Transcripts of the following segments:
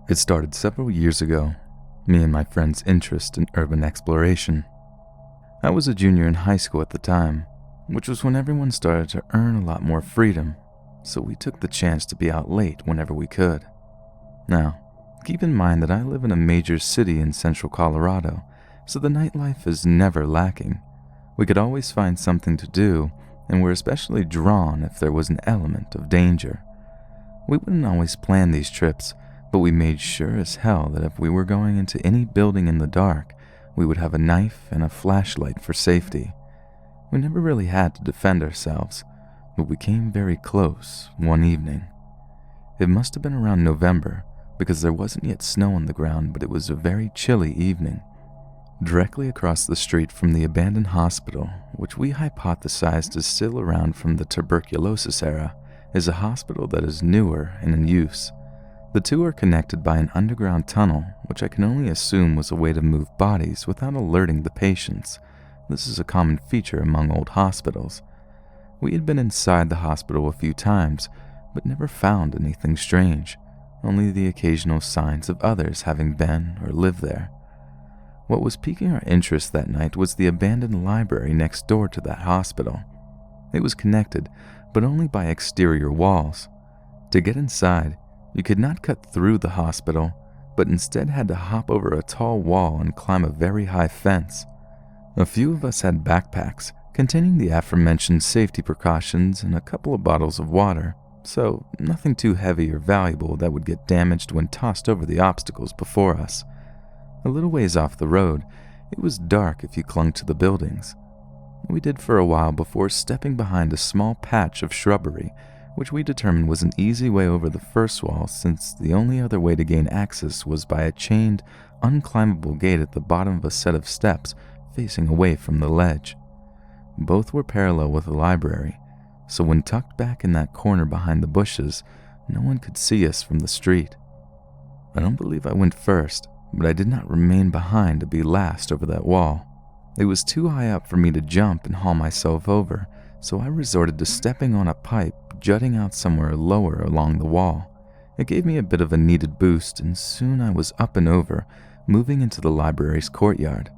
It started several years ago, me and my friend's interest in urban exploration. I was a junior in high school at the time, which was when everyone started to earn a lot more freedom, so we took the chance to be out late whenever we could. Now, keep in mind that I live in a major city in central Colorado, so the nightlife is never lacking. We could always find something to do, and were especially drawn if there was an element of danger. We wouldn't always plan these trips, but we made sure as hell that if we were going into any building in the dark, we would have a knife and a flashlight for safety. We never really had to defend ourselves, but we came very close one evening. It must have been around November, because there wasn't yet snow on the ground, but it was a very chilly evening. Directly across the street from the abandoned hospital, which we hypothesized is still around from the tuberculosis era, is a hospital that is newer and in use. The two are connected by an underground tunnel, which I can only assume was a way to move bodies without alerting the patients. This is a common feature among old hospitals. We had been inside the hospital a few times, but never found anything strange, only the occasional signs of others having been or lived there. What was piquing our interest that night was the abandoned library next door to that hospital. It was connected, but only by exterior walls. To get inside, you could not cut through the hospital, but instead had to hop over a tall wall and climb a very high fence. A few of us had backpacks containing the aforementioned safety precautions and a couple of bottles of water, so nothing too heavy or valuable that would get damaged when tossed over the obstacles before us. A little ways off the road, it was dark if you clung to the buildings. We did for a while before stepping behind a small patch of shrubbery, which we determined was an easy way over the first wall, since the only other way to gain access was by a chained, unclimbable gate at the bottom of a set of steps facing away from the ledge. Both were parallel with the library, so when tucked back in that corner behind the bushes, no one could see us from the street. I don't believe I went first, but I did not remain behind to be last over that wall. It was too high up for me to jump and haul myself over, so I resorted to stepping on a pipe jutting out somewhere lower along the wall. It gave me a bit of a needed boost, and soon I was up and over, moving into the library's courtyard.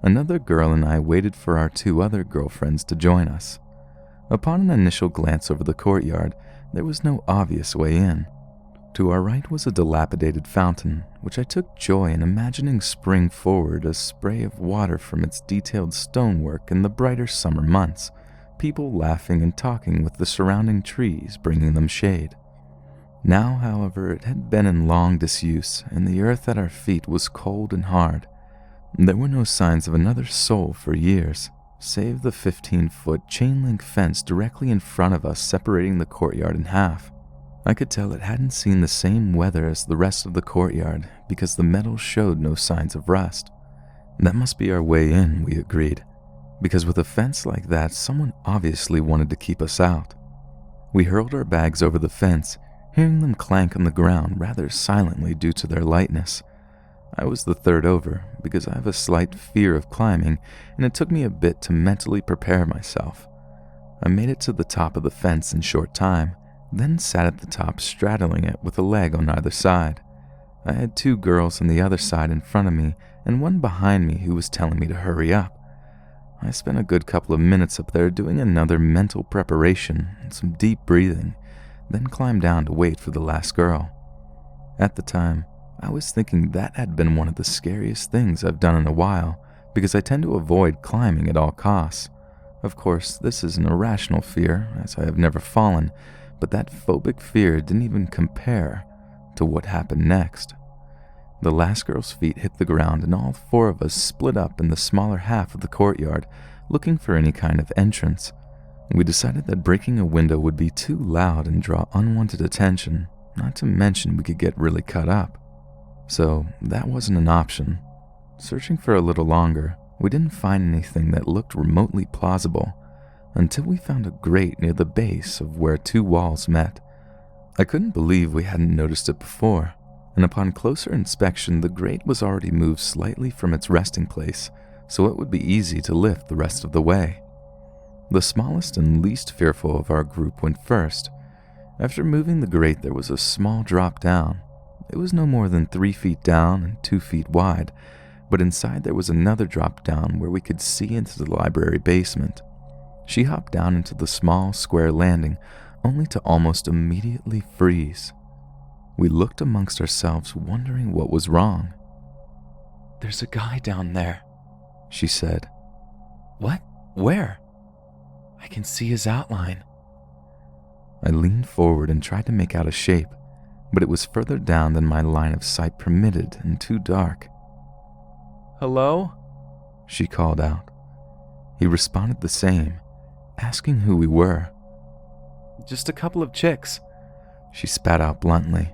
Another girl and I waited for our two other girlfriends to join us. Upon an initial glance over the courtyard, there was no obvious way in. To our right was a dilapidated fountain, which I took joy in imagining spring forward a spray of water from its detailed stonework in the brighter summer months, people laughing and talking with the surrounding trees bringing them shade. Now, however, it had been in long disuse, and the earth at our feet was cold and hard. There were no signs of another soul for years, save the 15-foot chain-link fence directly in front of us separating the courtyard in half. I could tell it hadn't seen the same weather as the rest of the courtyard because the metal showed no signs of rust. That must be our way in, we agreed, because with a fence like that, someone obviously wanted to keep us out. We hurled our bags over the fence, hearing them clank on the ground rather silently due to their lightness. I was the third over because I have a slight fear of climbing, and it took me a bit to mentally prepare myself. I made it to the top of the fence in short time, then sat at the top straddling it with a leg on either side. I had two girls on the other side in front of me and one behind me who was telling me to hurry up. I spent a good couple of minutes up there doing another mental preparation and some deep breathing, then climbed down to wait for the last girl. At the time, I was thinking that had been one of the scariest things I've done in a while, because I tend to avoid climbing at all costs. Of course, this is an irrational fear, as I have never fallen, but that phobic fear didn't even compare to what happened next. The last girl's feet hit the ground, and all four of us split up in the smaller half of the courtyard, looking for any kind of entrance. We decided that breaking a window would be too loud and draw unwanted attention, not to mention we could get really cut up. So that wasn't an option. Searching for a little longer, we didn't find anything that looked remotely plausible, until we found a grate near the base of where two walls met. I couldn't believe we hadn't noticed it before, and upon closer inspection the grate was already moved slightly from its resting place, so it would be easy to lift the rest of the way. The smallest and least fearful of our group went first. After moving the grate, there was a small drop down. It was no more than 3 feet down and 2 feet wide, but inside there was another drop down where we could see into the library basement. She hopped down into the small square landing, only to almost immediately freeze. We looked amongst ourselves, wondering what was wrong. "There's a guy down there," she said. "What? Where?" "I can see his outline." I leaned forward and tried to make out a shape, but it was further down than my line of sight permitted and too dark. "Hello?" she called out. He responded the same, asking who we were. "Just a couple of chicks," she spat out bluntly.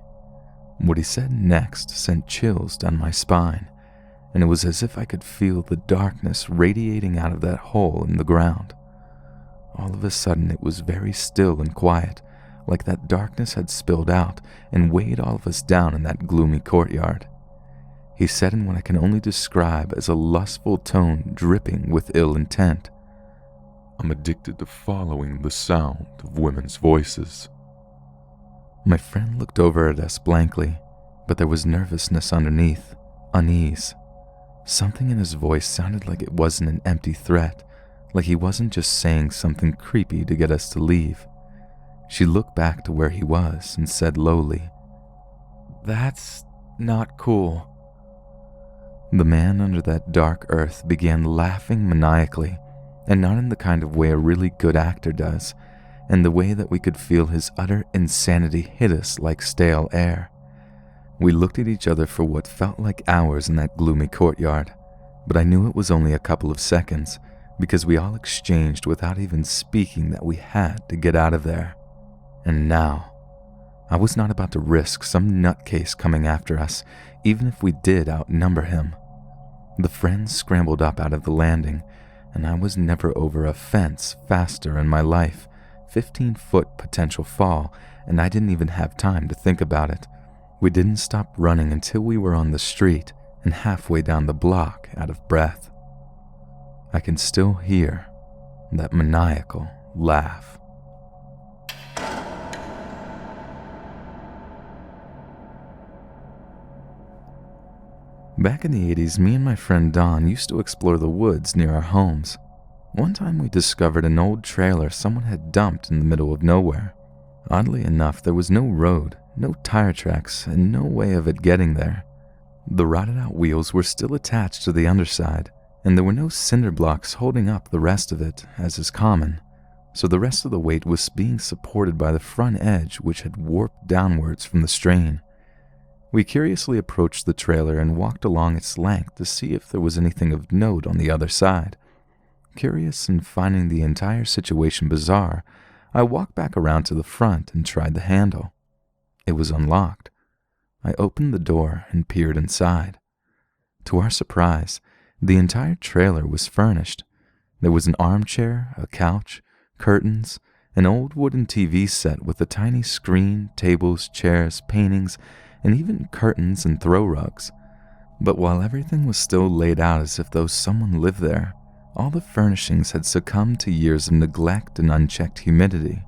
What he said next sent chills down my spine, and it was as if I could feel the darkness radiating out of that hole in the ground. All of a sudden it was very still and quiet, like that darkness had spilled out and weighed all of us down in that gloomy courtyard. He said in what I can only describe as a lustful tone dripping with ill intent, "I'm addicted to following the sound of women's voices." My friend looked over at us blankly, but there was nervousness underneath, unease. Something in his voice sounded like it wasn't an empty threat, like he wasn't just saying something creepy to get us to leave. She looked back to where he was and said lowly, "That's not cool." The man under that dark earth began laughing maniacally, and not in the kind of way a really good actor does, and the way that we could feel his utter insanity hit us like stale air. We looked at each other for what felt like hours in that gloomy courtyard, but I knew it was only a couple of seconds, because we all exchanged without even speaking that we had to get out of there. And now, I was not about to risk some nutcase coming after us, even if we did outnumber him. The friends scrambled up out of the landing, and I was never over a fence faster in my life. 15-foot potential fall, and I didn't even have time to think about it. We didn't stop running until we were on the street and halfway down the block out of breath. I can still hear that maniacal laugh. Back in the 80s, me and my friend Don used to explore the woods near our homes. One time we discovered an old trailer someone had dumped in the middle of nowhere. Oddly enough, there was no road, no tire tracks, and no way of it getting there. The rotted out wheels were still attached to the underside, and there were no cinder blocks holding up the rest of it, as is common, so the rest of the weight was being supported by the front edge, which had warped downwards from the strain. We curiously approached the trailer and walked along its length to see if there was anything of note on the other side. Curious and finding the entire situation bizarre, I walked back around to the front and tried the handle. It was unlocked. I opened the door and peered inside. To our surprise, the entire trailer was furnished. There was an armchair, a couch, curtains, an old wooden TV set with a tiny screen, tables, chairs, paintings, and even curtains and throw rugs. But while everything was still laid out as if though someone lived there, all the furnishings had succumbed to years of neglect and unchecked humidity.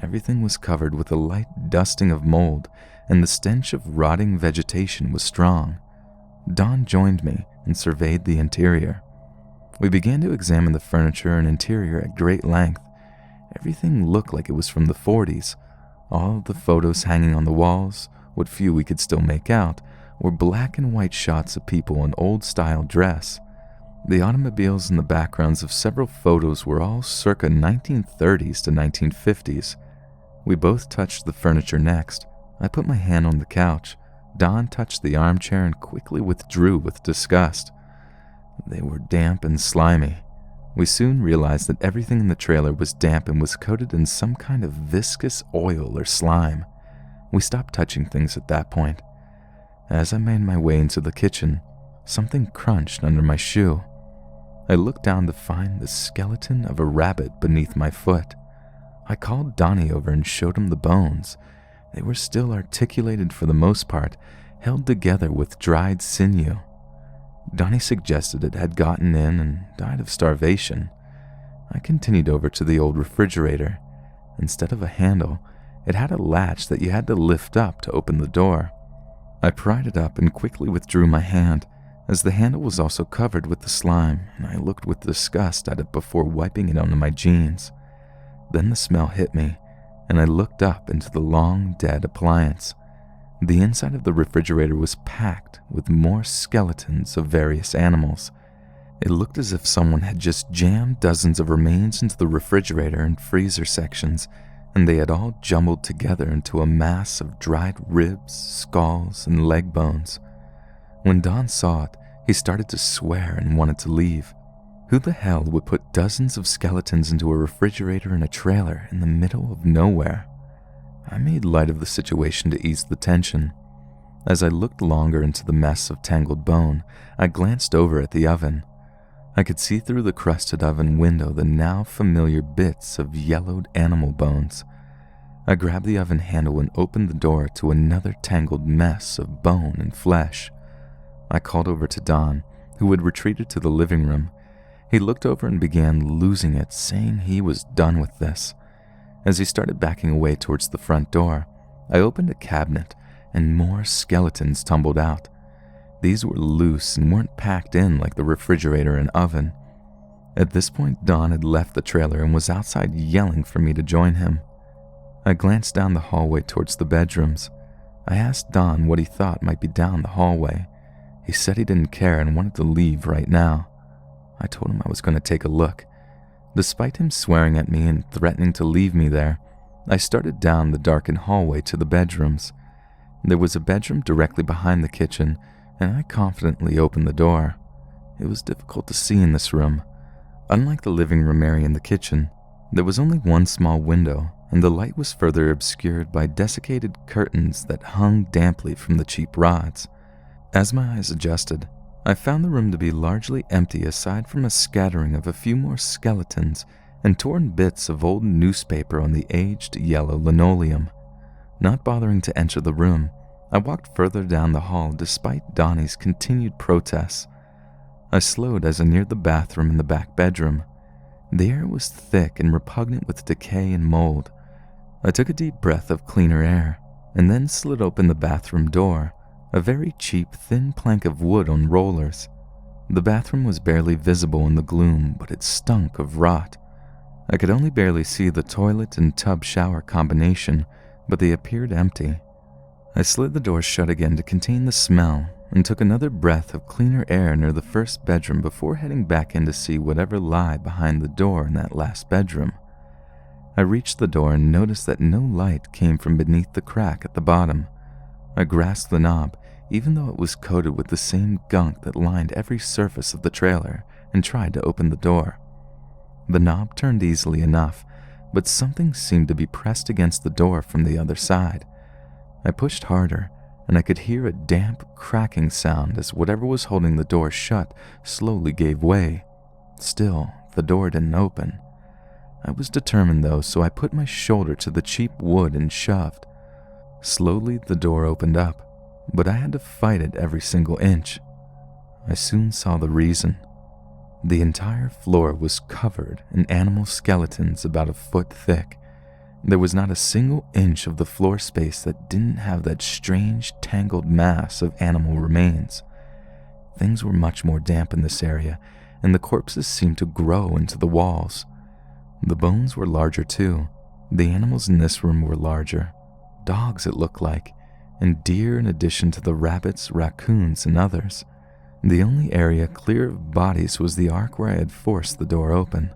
Everything was covered with a light dusting of mold, and the stench of rotting vegetation was strong. Don joined me and surveyed the interior. We began to examine the furniture and interior at great length. Everything looked like it was from the 40s. All of the photos hanging on the walls, what few we could still make out, were black and white shots of people in old-style dress. The automobiles in the backgrounds of several photos were all circa 1930s to 1950s. We both touched the furniture next. I put my hand on the couch. Don touched the armchair and quickly withdrew with disgust. They were damp and slimy. We soon realized that everything in the trailer was damp and was coated in some kind of viscous oil or slime. We stopped touching things at that point. As I made my way into the kitchen, something crunched under my shoe. I looked down to find the skeleton of a rabbit beneath my foot. I called Donnie over and showed him the bones. They were still articulated for the most part, held together with dried sinew. Donnie suggested it had gotten in and died of starvation. I continued over to the old refrigerator. Instead of a handle, it had a latch that you had to lift up to open the door. I pried it up and quickly withdrew my hand, as the handle was also covered with the slime, and I looked with disgust at it before wiping it onto my jeans. Then the smell hit me, and I looked up into the long dead appliance. The inside of the refrigerator was packed with more skeletons of various animals. It looked as if someone had just jammed dozens of remains into the refrigerator and freezer sections, and they had all jumbled together into a mass of dried ribs, skulls, and leg bones. When Don saw it, he started to swear and wanted to leave. Who the hell would put dozens of skeletons into a refrigerator in a trailer in the middle of nowhere? I made light of the situation to ease the tension. As I looked longer into the mess of tangled bone, I glanced over at the oven. I could see through the crusted oven window the now familiar bits of yellowed animal bones. I grabbed the oven handle and opened the door to another tangled mess of bone and flesh. I called over to Don, who had retreated to the living room. He looked over and began losing it, saying he was done with this. As he started backing away towards the front door, I opened a cabinet and more skeletons tumbled out. These were loose and weren't packed in like the refrigerator and oven. At this point, Don had left the trailer and was outside yelling for me to join him. I glanced down the hallway towards the bedrooms. I asked Don what he thought might be down the hallway. He said he didn't care and wanted to leave right now. I told him I was going to take a look. Despite him swearing at me and threatening to leave me there, I started down the darkened hallway to the bedrooms. There was a bedroom directly behind the kitchen, and I confidently opened the door. It was difficult to see in this room. Unlike the living room area in the kitchen, there was only one small window, and the light was further obscured by desiccated curtains that hung damply from the cheap rods. As my eyes adjusted, I found the room to be largely empty aside from a scattering of a few more skeletons and torn bits of old newspaper on the aged yellow linoleum. Not bothering to enter the room, I walked further down the hall despite Donnie's continued protests. I slowed as I neared the bathroom in the back bedroom. The air was thick and repugnant with decay and mold. I took a deep breath of cleaner air and then slid open the bathroom door, a very cheap, thin plank of wood on rollers. The bathroom was barely visible in the gloom, but it stunk of rot. I could only barely see the toilet and tub shower combination, but they appeared empty. I slid the door shut again to contain the smell and took another breath of cleaner air near the first bedroom before heading back in to see whatever lay behind the door in that last bedroom. I reached the door and noticed that no light came from beneath the crack at the bottom. I grasped the knob, even though it was coated with the same gunk that lined every surface of the trailer, and tried to open the door. The knob turned easily enough, but something seemed to be pressed against the door from the other side. I pushed harder, and I could hear a damp, cracking sound as whatever was holding the door shut slowly gave way. Still, the door didn't open. I was determined though, so I put my shoulder to the cheap wood and shoved. Slowly, the door opened up, but I had to fight it every single inch. I soon saw the reason. The entire floor was covered in animal skeletons about a foot thick. There was not a single inch of the floor space that didn't have that strange, tangled mass of animal remains. Things were much more damp in this area, and the corpses seemed to grow into the walls. The bones were larger too. The animals in this room were larger. Dogs, it looked like, and deer in addition to the rabbits, raccoons, and others. The only area clear of bodies was the arc where I had forced the door open.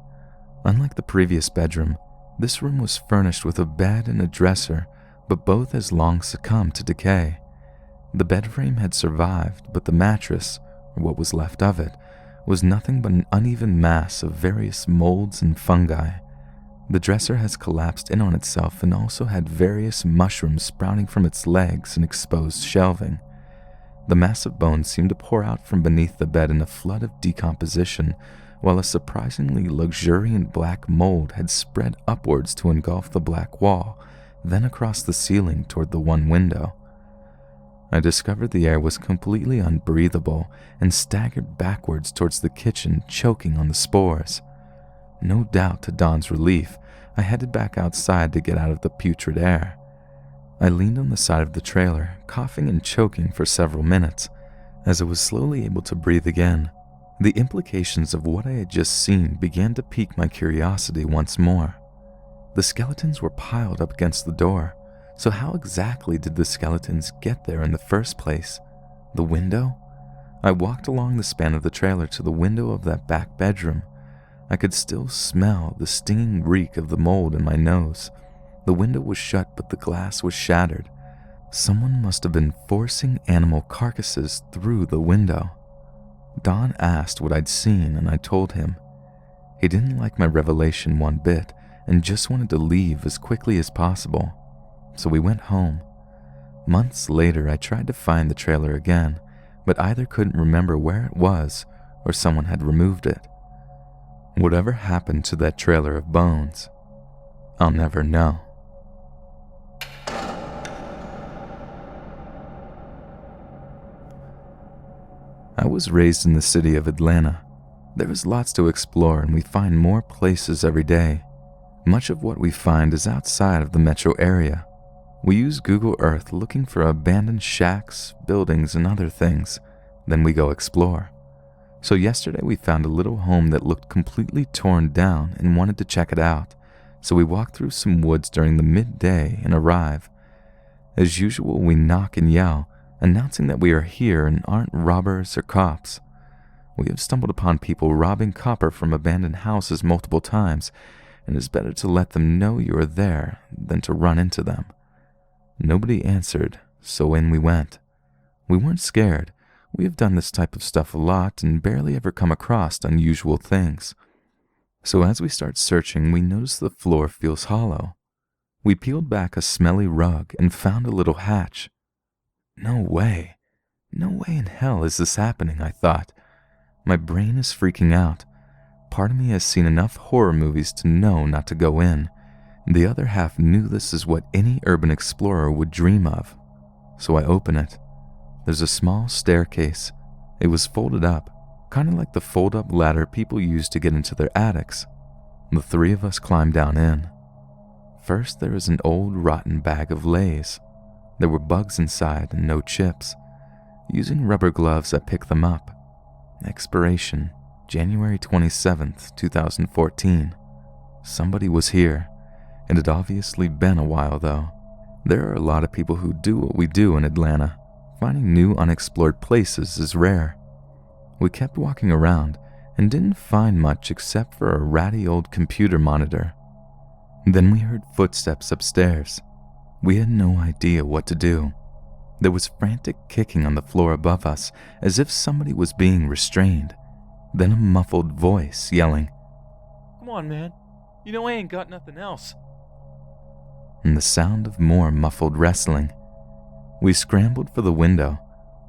Unlike the previous bedroom, this room was furnished with a bed and a dresser, but both has long succumbed to decay. The bed frame had survived, but the mattress, or what was left of it, was nothing but an uneven mass of various molds and fungi. The dresser has collapsed in on itself and also had various mushrooms sprouting from its legs and exposed shelving. The massive bones seemed to pour out from beneath the bed in a flood of decomposition, while a surprisingly luxuriant black mold had spread upwards to engulf the black wall, then across the ceiling toward the one window. I discovered the air was completely unbreathable and staggered backwards towards the kitchen, choking on the spores. No doubt to Don's relief, I headed back outside to get out of the putrid air. I leaned on the side of the trailer, coughing and choking for several minutes. As I was slowly able to breathe again, the implications of what I had just seen began to pique my curiosity once more. The skeletons were piled up against the door, so how exactly did the skeletons get there in the first place? The window? I walked along the span of the trailer to the window of that back bedroom. I could still smell the stinging reek of the mold in my nose. The window was shut, but the glass was shattered. Someone must have been forcing animal carcasses through the window. Don asked what I'd seen, and I told him. He didn't like my revelation one bit and just wanted to leave as quickly as possible. So we went home. Months later, I tried to find the trailer again, but either couldn't remember where it was or someone had removed it. Whatever happened to that trailer of bones, I'll never know. I was raised in the city of Atlanta. There is lots to explore, and we find more places every day. Much of what we find is outside of the metro area. We use Google Earth looking for abandoned shacks, buildings, and other things. Then we go explore. So yesterday we found a little home that looked completely torn down and wanted to check it out. So we walked through some woods during the midday and arrive. As usual, we knock and yell, announcing that we are here and aren't robbers or cops. We have stumbled upon people robbing copper from abandoned houses multiple times, and it's better to let them know you are there than to run into them. Nobody answered, so in we went. We weren't scared. We have done this type of stuff a lot and barely ever come across unusual things. So as we start searching, we notice the floor feels hollow. We peeled back a smelly rug and found a little hatch. No way in hell is this happening, I thought. My brain is freaking out. Part of me has seen enough horror movies to know not to go in. The other half knew this is what any urban explorer would dream of. So I open it. There's a small staircase. It was folded up, kind of like the fold-up ladder people use to get into their attics. The three of us climb down in. First, there is an old rotten bag of Lay's. There were bugs inside and no chips. Using rubber gloves, I pick them up. Expiration, January 27th, 2014. Somebody was here. It had obviously been a while, though. There are a lot of people who do what we do in Atlanta. Finding new unexplored places is rare. We kept walking around and didn't find much except for a ratty old computer monitor. Then we heard footsteps upstairs. We had no idea what to do. There was frantic kicking on the floor above us, as if somebody was being restrained. Then a muffled voice yelling, "Come on, man. You know I ain't got nothing else." And the sound of more muffled wrestling. We scrambled for the window.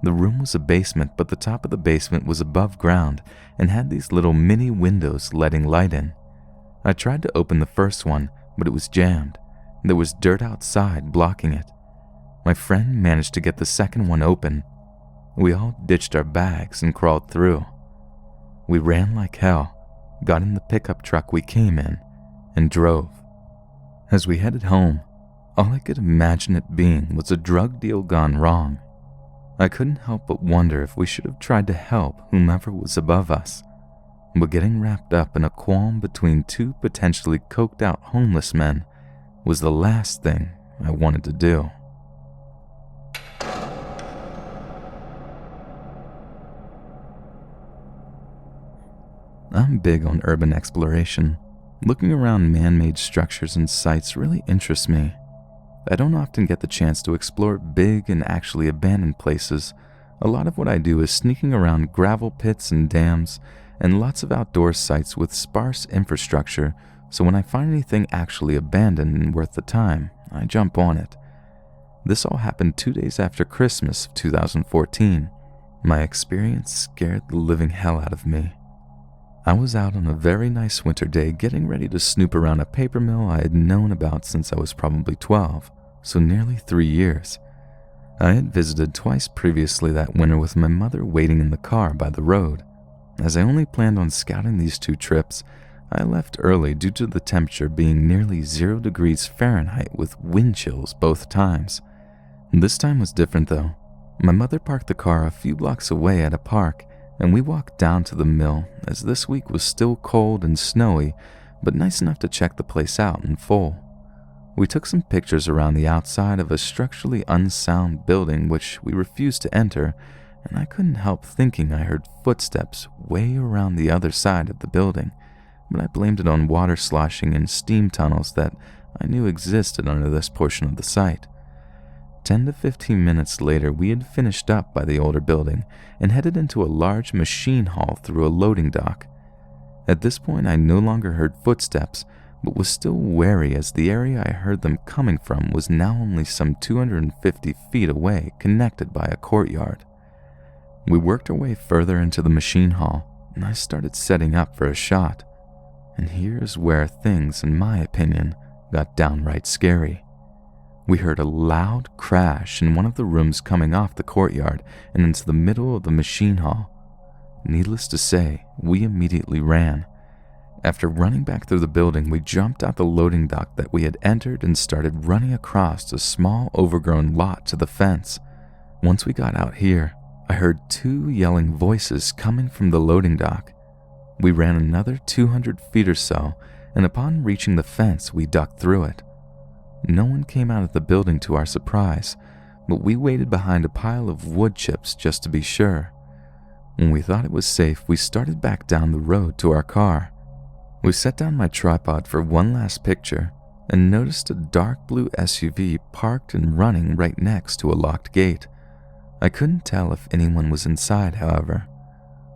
The room was a basement, but the top of the basement was above ground and had these little mini windows letting light in. I tried to open the first one, but it was jammed. There was dirt outside blocking it. My friend managed to get the second one open. We all ditched our bags and crawled through. We ran like hell, got in the pickup truck we came in, and drove. As we headed home, all I could imagine it being was a drug deal gone wrong. I couldn't help but wonder if we should have tried to help whomever was above us. But getting wrapped up in a qualm between two potentially coked out homeless men was the last thing I wanted to do. I'm big on urban exploration. Looking around man-made structures and sites really interests me. I don't often get the chance to explore big and actually abandoned places. A lot of what I do is sneaking around gravel pits and dams and lots of outdoor sites with sparse infrastructure, so when I find anything actually abandoned and worth the time, I jump on it. This all happened 2 days after Christmas of 2014. My experience scared the living hell out of me. I was out on a very nice winter day getting ready to snoop around a paper mill I had known about since I was probably 12, so nearly 3 years. I had visited twice previously that winter with my mother waiting in the car by the road. As I only planned on scouting these 2 trips, I left early due to the temperature being nearly 0 degrees Fahrenheit with wind chills both times. This time was different though. My mother parked the car a few blocks away at a park, and we walked down to the mill as this week was still cold and snowy, but nice enough to check the place out in full. We took some pictures around the outside of a structurally unsound building which we refused to enter, and I couldn't help thinking I heard footsteps way around the other side of the building, but I blamed it on water sloshing and steam tunnels that I knew existed under this portion of the site. 10 to 15 minutes later, we had finished up by the older building and headed into a large machine hall through a loading dock. At this point, I no longer heard footsteps, but was still wary as the area I heard them coming from was now only some 250 feet away, connected by a courtyard. We worked our way further into the machine hall, and I started setting up for a shot. And here's where things, in my opinion, got downright scary. We heard a loud crash in one of the rooms coming off the courtyard and into the middle of the machine hall. Needless to say, we immediately ran. After running back through the building, we jumped out the loading dock that we had entered and started running across a small overgrown lot to the fence. Once we got out here, I heard 2 yelling voices coming from the loading dock. We ran another 200 feet or so, and upon reaching the fence, we ducked through it. No one came out of the building to our surprise, but we waited behind a pile of wood chips just to be sure. When we thought it was safe, we started back down the road to our car. We set down my tripod for one last picture and noticed a dark blue SUV parked and running right next to a locked gate. I couldn't tell if anyone was inside, however.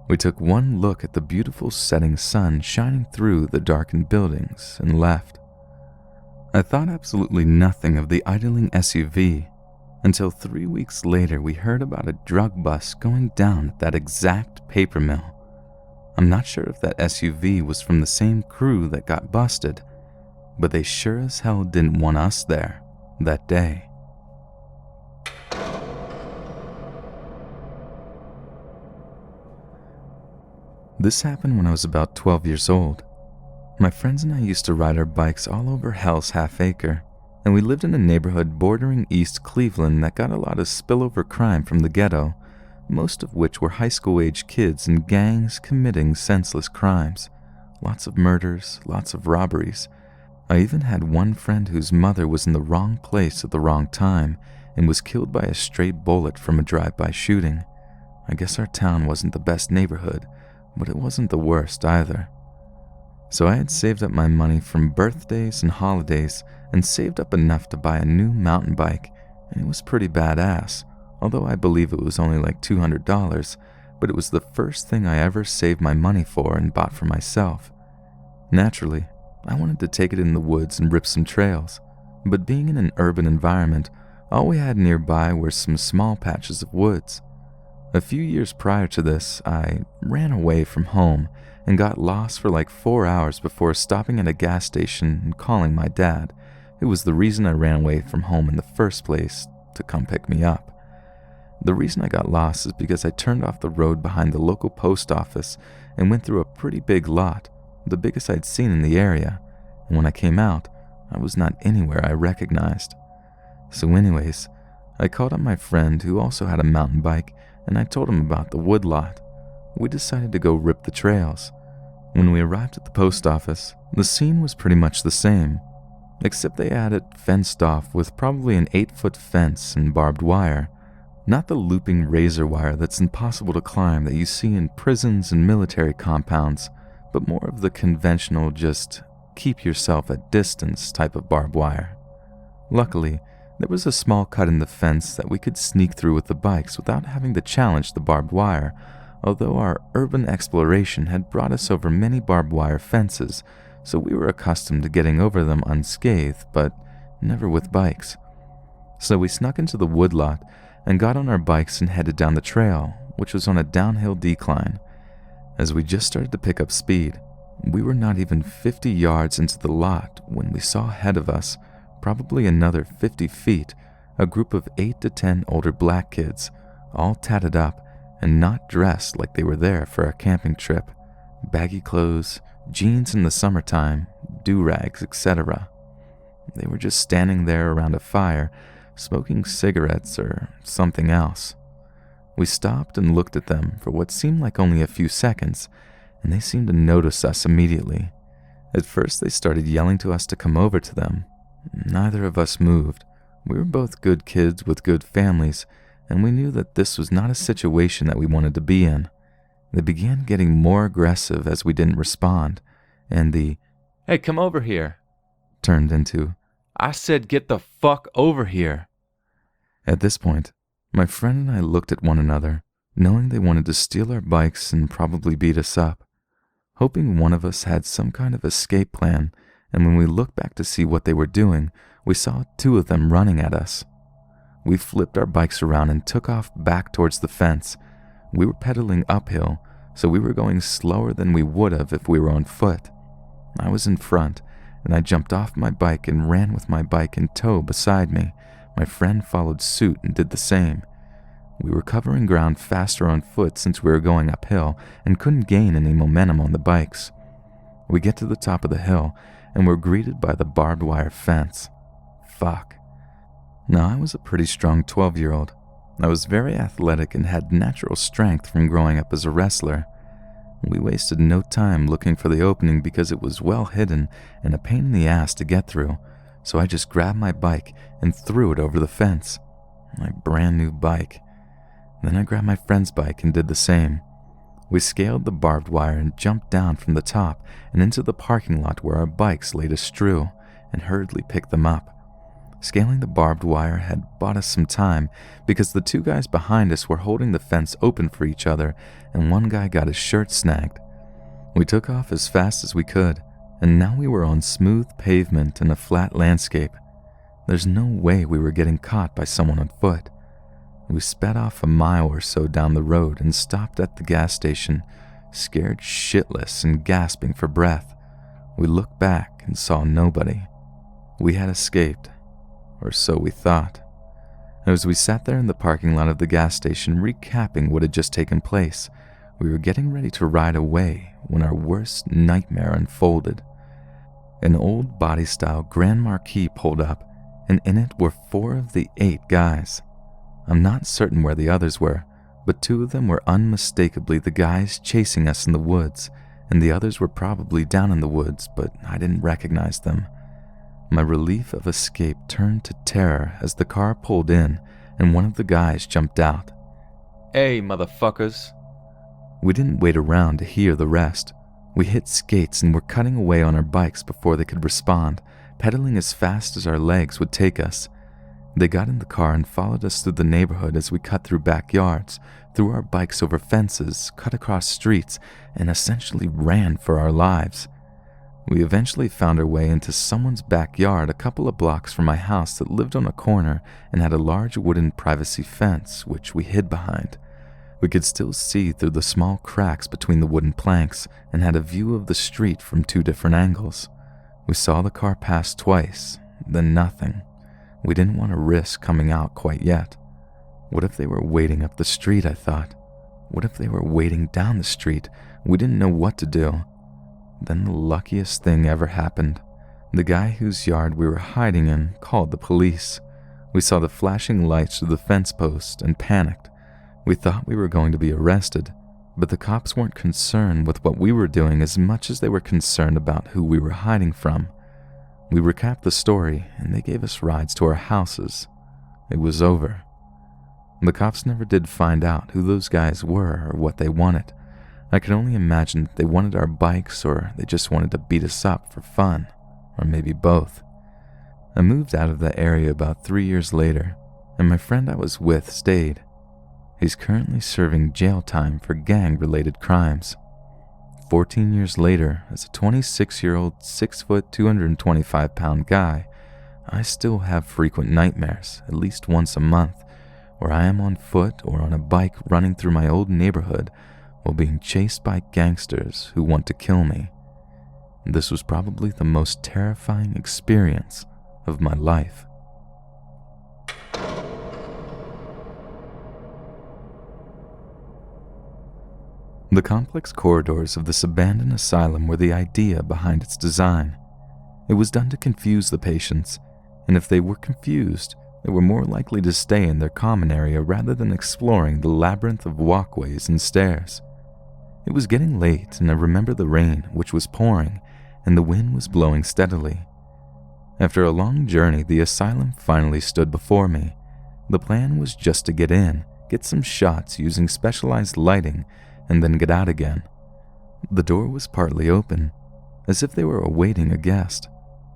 We took one look at the beautiful setting sun shining through the darkened buildings and left. I thought absolutely nothing of the idling SUV until 3 weeks later we heard about a drug bust going down at that exact paper mill. I'm not sure if that SUV was from the same crew that got busted, but they sure as hell didn't want us there that day. This happened when I was about 12 years old. My friends and I used to ride our bikes all over Hell's Half Acre, and we lived in a neighborhood bordering East Cleveland that got a lot of spillover crime from the ghetto, most of which were high school-age kids in gangs committing senseless crimes. Lots of murders, lots of robberies. I even had one friend whose mother was in the wrong place at the wrong time and was killed by a stray bullet from a drive-by shooting. I guess our town wasn't the best neighborhood, but it wasn't the worst either. So I had saved up my money from birthdays and holidays and saved up enough to buy a new mountain bike, and it was pretty badass, although I believe it was only like $200, but it was the first thing I ever saved my money for and bought for myself. Naturally, I wanted to take it in the woods and rip some trails, but being in an urban environment, all we had nearby were some small patches of woods. A few years prior to this, I ran away from home and got lost for like 4 hours before stopping at a gas station and calling my dad, who was the reason I ran away from home in the first place, to come pick me up. The reason I got lost is because I turned off the road behind the local post office and went through a pretty big lot, the biggest I'd seen in the area, and when I came out, I was not anywhere I recognized. So anyways, I called up my friend who also had a mountain bike, and I told him about the wood lot. We decided to go rip the trails. When we arrived at the post office, the scene was pretty much the same, except they had it fenced off with probably an 8-foot fence and barbed wire, not the looping razor wire that's impossible to climb that you see in prisons and military compounds, but more of the conventional just keep yourself at distance type of barbed wire. Luckily, there was a small cut in the fence that we could sneak through with the bikes without having to challenge the barbed wire, although our urban exploration had brought us over many barbed wire fences, so we were accustomed to getting over them unscathed, but never with bikes. So we snuck into the woodlot and got on our bikes and headed down the trail, which was on a downhill decline. As we just started to pick up speed, we were not even 50 yards into the lot when we saw ahead of us, probably another 50 feet, a group of 8 to 10 older black kids, all tatted up and not dressed like they were there for a camping trip. Baggy clothes, jeans in the summertime, do-rags, etc. They were just standing there around a fire, smoking cigarettes or something else. We stopped and looked at them for what seemed like only a few seconds, and they seemed to notice us immediately. At first, they started yelling to us to come over to them. Neither of us moved. We were both good kids with good families, and we knew that this was not a situation that we wanted to be in. They began getting more aggressive as we didn't respond, and the "Hey, come over here," turned into, "I said get the fuck over here." At this point, my friend and I looked at one another, knowing they wanted to steal our bikes and probably beat us up, hoping one of us had some kind of escape plan, and when we looked back to see what they were doing, we saw two of them running at us. We flipped our bikes around and took off back towards the fence. We were pedaling uphill, so we were going slower than we would have if we were on foot. I was in front, and I jumped off my bike and ran with my bike in tow beside me. My friend followed suit and did the same. We were covering ground faster on foot since we were going uphill and couldn't gain any momentum on the bikes. We get to the top of the hill, and we're greeted by the barbed wire fence. Fuck. Now, I was a pretty strong 12-year-old. I was very athletic and had natural strength from growing up as a wrestler. We wasted no time looking for the opening because it was well hidden and a pain in the ass to get through, so I just grabbed my bike and threw it over the fence. My brand new bike. Then I grabbed my friend's bike and did the same. We scaled the barbed wire and jumped down from the top and into the parking lot where our bikes lay to strew, and hurriedly picked them up. Scaling the barbed wire had bought us some time because the two guys behind us were holding the fence open for each other, and one guy got his shirt snagged. We took off as fast as we could, and now we were on smooth pavement and a flat landscape. There's no way we were getting caught by someone on foot. We sped off a mile or so down the road and stopped at the gas station, scared shitless and gasping for breath. We looked back and saw nobody. We had escaped, or so we thought. As we sat there in the parking lot of the gas station recapping what had just taken place, we were getting ready to ride away when our worst nightmare unfolded. An old body-style Grand Marquis pulled up, and in it were 4 of the 8 guys. I'm not certain where the others were, but 2 of them were unmistakably the guys chasing us in the woods, and the others were probably down in the woods, but I didn't recognize them. My relief of escape turned to terror as the car pulled in and one of the guys jumped out. "Hey, motherfuckers." We didn't wait around to hear the rest. We hit skates and were cutting away on our bikes before they could respond, pedaling as fast as our legs would take us. They got in the car and followed us through the neighborhood as we cut through backyards, threw our bikes over fences, cut across streets, and essentially ran for our lives. We eventually found our way into someone's backyard a couple of blocks from my house that lived on a corner and had a large wooden privacy fence, which we hid behind. We could still see through the small cracks between the wooden planks and had a view of the street from 2 different angles. We saw the car pass twice, then nothing. We didn't want to risk coming out quite yet. What if they were waiting up the street, I thought. What if they were waiting down the street? We didn't know what to do. Then the luckiest thing ever happened. The guy whose yard we were hiding in called the police. We saw the flashing lights through the fence post and panicked. We thought we were going to be arrested, but the cops weren't concerned with what we were doing as much as they were concerned about who we were hiding from. We recapped the story, and they gave us rides to our houses. It was over. The cops never did find out who those guys were or what they wanted. I could only imagine that they wanted our bikes or they just wanted to beat us up for fun, or maybe both. I moved out of that area about 3 years later, and my friend I was with stayed. He's currently serving jail time for gang-related crimes. 14 years later, as a 26-year-old, 6-foot, 225-pound guy, I still have frequent nightmares, at least once a month, where I am on foot or on a bike running through my old neighborhood while being chased by gangsters who want to kill me. This was probably the most terrifying experience of my life. The complex corridors of this abandoned asylum were the idea behind its design. It was done to confuse the patients, and if they were confused, They were more likely to stay in their common area rather than exploring the labyrinth of walkways and stairs. It was getting late, and I remember the rain, which was pouring, and the wind was blowing steadily. After a long journey, the asylum finally stood before me. The plan was just to get in, get some shots using specialized lighting, and then get out again. The door was partly open, as if they were awaiting a guest.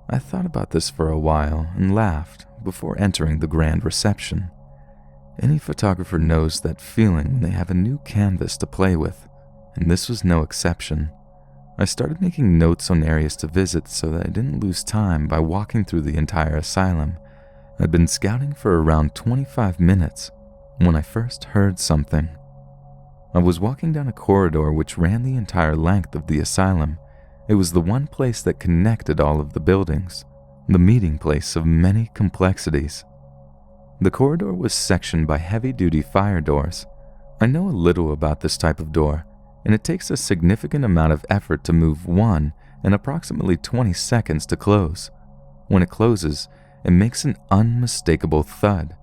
I thought about this for a while and laughed before entering the grand reception. Any photographer knows that feeling when they have a new canvas to play with, and this was no exception. I started making notes on areas to visit so that I didn't lose time by walking through the entire asylum. I'd been scouting for around 25 minutes when I first heard something. I was walking down a corridor which ran the entire length of the asylum. It was the one place that connected all of the buildings, the meeting place of many complexities. The corridor was sectioned by heavy-duty fire doors. I know a little about this type of door, and it takes a significant amount of effort to move one and approximately 20 seconds to close. When it closes, it makes an unmistakable thud.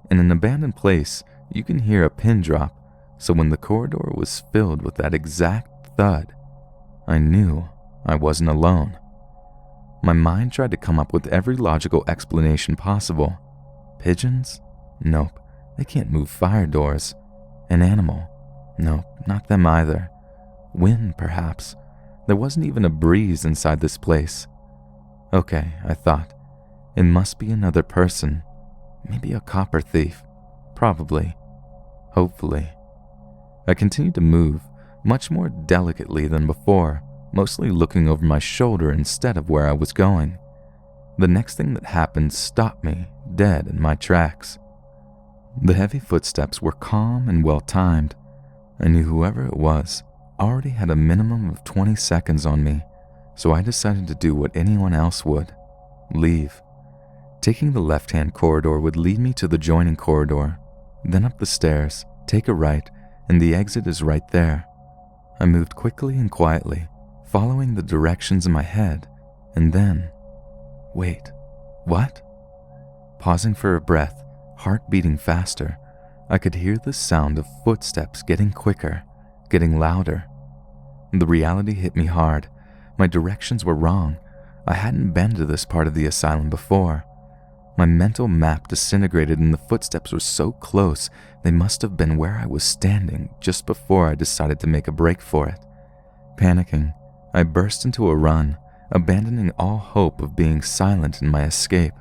In an abandoned place, you can hear a pin drop, so when the corridor was filled with that exact thud, I knew I wasn't alone. My mind tried to come up with every logical explanation possible. Pigeons? Nope, they can't move fire doors. An animal? Nope, not them either. Wind, perhaps. There wasn't even a breeze inside this place. Okay, I thought. It must be another person. Maybe a copper thief. Probably. Hopefully. I continued to move, much more delicately than before, mostly looking over my shoulder instead of where I was going. The next thing that happened stopped me, dead in my tracks. The heavy footsteps were calm and well-timed. I knew whoever it was already had a minimum of 20 seconds on me, so I decided to do what anyone else would: leave. Taking the left-hand corridor would lead me to the joining corridor, then up the stairs, take a right, and the exit is right there. I moved quickly and quietly, following the directions in my head, and then... Wait, what? Pausing for a breath, heart beating faster, I could hear the sound of footsteps getting quicker, getting louder. The reality hit me hard. My directions were wrong. I hadn't been to this part of the asylum before. My mental map disintegrated and the footsteps were so close they must have been where I was standing just before I decided to make a break for it. Panicking, I burst into a run, abandoning all hope of being silent in my escape.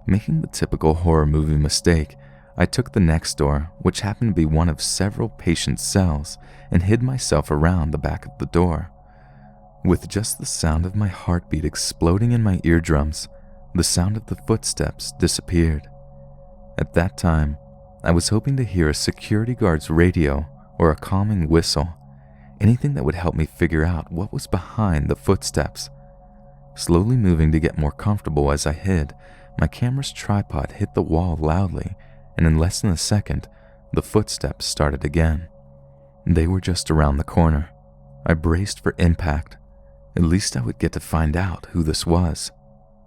Making the typical horror movie mistake, I took the next door, which happened to be one of several patient cells, and hid myself around the back of the door. With just the sound of my heartbeat exploding in my eardrums, the sound of the footsteps disappeared. At that time, I was hoping to hear a security guard's radio or a calming whistle, anything that would help me figure out what was behind the footsteps. Slowly moving to get more comfortable as I hid, my camera's tripod hit the wall loudly, and in less than a second, the footsteps started again. They were just around the corner. I braced for impact. At least I would get to find out who this was.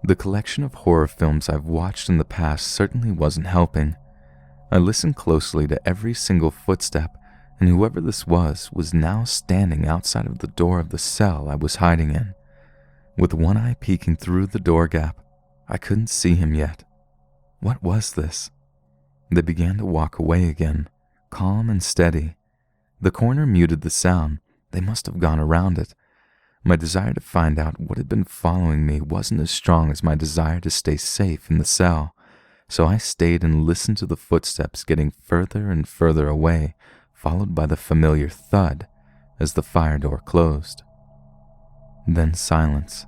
The collection of horror films I've watched in the past certainly wasn't helping. I listened closely to every single footstep, and whoever this was now standing outside of the door of the cell I was hiding in. With one eye peeking through the door gap, I couldn't see him yet. What was this? They began to walk away again, calm and steady. The corner muted the sound. They must have gone around it. My desire to find out what had been following me wasn't as strong as my desire to stay safe in the cell, so I stayed and listened to the footsteps getting further and further away, followed by the familiar thud as the fire door closed. Then silence.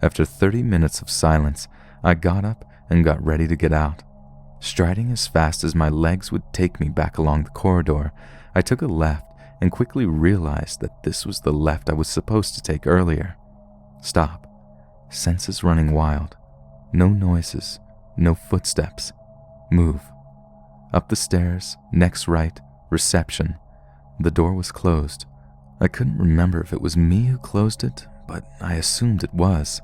After 30 minutes of silence, I got up and got ready to get out. Striding as fast as my legs would take me back along the corridor, I took a left and quickly realized that this was the left I was supposed to take earlier. Stop. Senses running wild. No noises. No footsteps. Move. Up the stairs, next right, reception. The door was closed. I couldn't remember if it was me who closed it, but I assumed it was.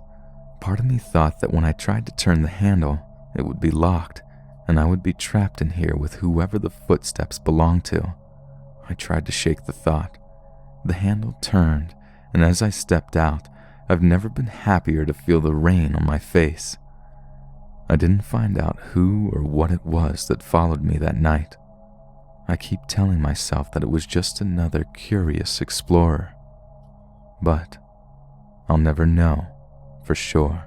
Part of me thought that when I tried to turn the handle, it would be locked, and I would be trapped in here with whoever the footsteps belonged to. I tried to shake the thought. The handle turned, and as I stepped out, I've never been happier to feel the rain on my face. I didn't find out who or what it was that followed me that night. I keep telling myself that it was just another curious explorer. But I'll never know for sure.